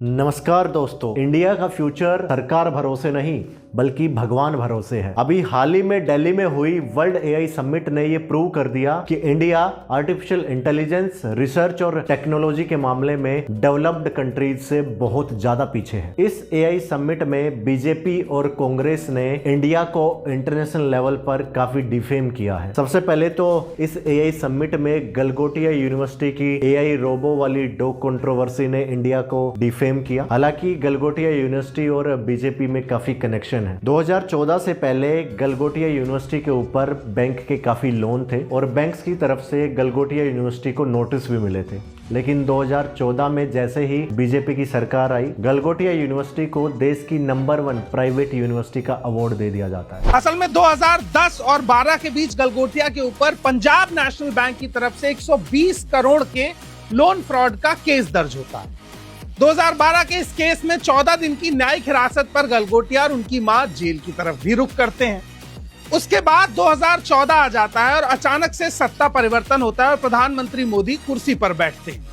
नमस्कार दोस्तों, इंडिया का फ्यूचर सरकार भरोसे नहीं बल्कि भगवान भरोसे है। अभी हाल ही में दिल्ली में हुई वर्ल्ड एआई समिट ने ये प्रूव कर दिया कि इंडिया आर्टिफिशियल इंटेलिजेंस रिसर्च और टेक्नोलॉजी के मामले में डेवलप्ड कंट्रीज से बहुत ज्यादा पीछे है। इस एआई समिट में बीजेपी और कांग्रेस ने इंडिया को इंटरनेशनल लेवल पर काफी डिफेम किया है। सबसे पहले तो इस एआई समिट में गलगोटिया यूनिवर्सिटी की एआई रोबो वाली डॉग कंट्रोवर्सी ने इंडिया को डिफेम किया। हालांकि गलगोटिया यूनिवर्सिटी और बीजेपी में काफी कनेक्शन है। 2014 से पहले गलगोटिया यूनिवर्सिटी के ऊपर बैंक के काफी लोन थे और बैंक्स की तरफ से गलगोटिया यूनिवर्सिटी को नोटिस भी मिले थे। लेकिन 2014 में जैसे ही बीजेपी की सरकार आई, गलगोटिया यूनिवर्सिटी को देश की नंबर 1 प्राइवेट यूनिवर्सिटी का अवार्ड दे दिया जाता है। असल में 2010 और 12 के बीच गलगोटिया के ऊपर पंजाब नेशनल बैंक की तरफ से 120 करोड़ के लोन फ्रॉड का केस दर्ज होता है। 2012 के इस केस में 14 दिन की न्यायिक हिरासत पर गलगोटिया और उनकी मां जेल की तरफ भी रुख करते हैं। उसके बाद 2014 आ जाता है और अचानक से सत्ता परिवर्तन होता है और प्रधानमंत्री मोदी कुर्सी पर बैठते हैं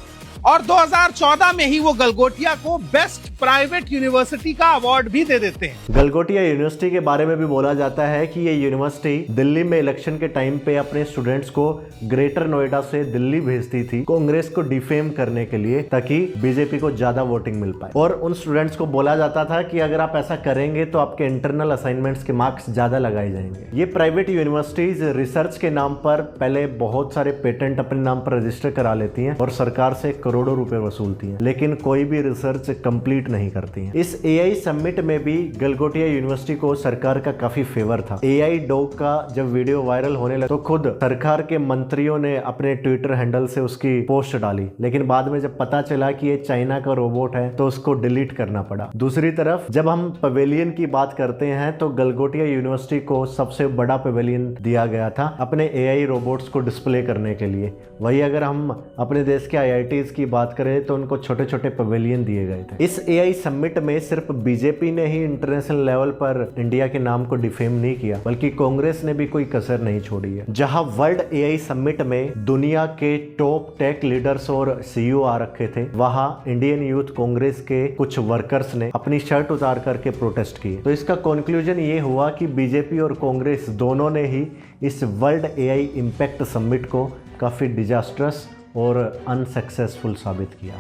और 2014 में ही वो गलगोटिया को बेस्ट प्राइवेट यूनिवर्सिटी का अवार्ड भी दे देते हैं। गलगोटिया यूनिवर्सिटी के बारे में भी बोला जाता है कि ये यूनिवर्सिटी दिल्ली में इलेक्शन के टाइम पे अपने स्टूडेंट्स को ग्रेटर नोएडा से दिल्ली भेजती थी कांग्रेस को डिफेम करने के लिए, ताकि बीजेपी को ज्यादा वोटिंग मिल पाए। और उन स्टूडेंट्स को बोला जाता था कि अगर आप ऐसा करेंगे तो आपके इंटरनल असाइनमेंट्स के मार्क्स ज्यादा लगाए जाएंगे। ये प्राइवेट यूनिवर्सिटीज रिसर्च के नाम पर पहले बहुत सारे पेटेंट अपने नाम पर रजिस्टर करा लेती हैं और सरकार से करोड़ों रुपए वसूलती हैं, लेकिन कोई भी रिसर्च कंप्लीट नहीं करती हैं। इस एआई समिट में भी गलगोटिया यूनिवर्सिटी को सरकार का काफी फेवर था। एआई डॉग का जब वीडियो वायरल होने लगा तो खुद सरकार के मंत्रियों ने अपने ट्विटर हैंडल से उसकी पोस्ट डाली, लेकिन बाद में जब पता चला कि ये चाइना का रोबोट है तो उसको डिलीट करना पड़ा। दूसरी तरफ जब हम पवेलियन की बात करते हैं तो गलगोटिया यूनिवर्सिटी को सबसे बड़ा पवेलियन दिया गया था अपने एआई रोबोट्स को डिस्प्ले करने के लिए। वही अगर हम अपने देश के आईआईटीज की बात करें तो उनको छोटे छोटे पवेलियन दिए गए थे। इस एआई समिट में सिर्फ बीजेपी ने ही इंटरनेशनल लेवल पर इंडिया के नाम को डिफेम नहीं किया, बल्कि कांग्रेस ने भी कोई कसर नहीं छोड़ी है। जहां वर्ल्ड एआई समिट में दुनिया के टॉप टेक लीडर्स और सीईओ आ रखे थे, वहां इंडियन यूथ कांग्रेस के कुछ वर्कर्स ने अपनी शर्ट उतार करके प्रोटेस्ट किए। तो इसका कंक्लूजन ये हुआ कि बीजेपी और कांग्रेस दोनों ने ही इस वर्ल्ड एआई इम्पैक्ट समिट को काफी डिजास्ट्रस और अनसक्सेसफुल साबित किया।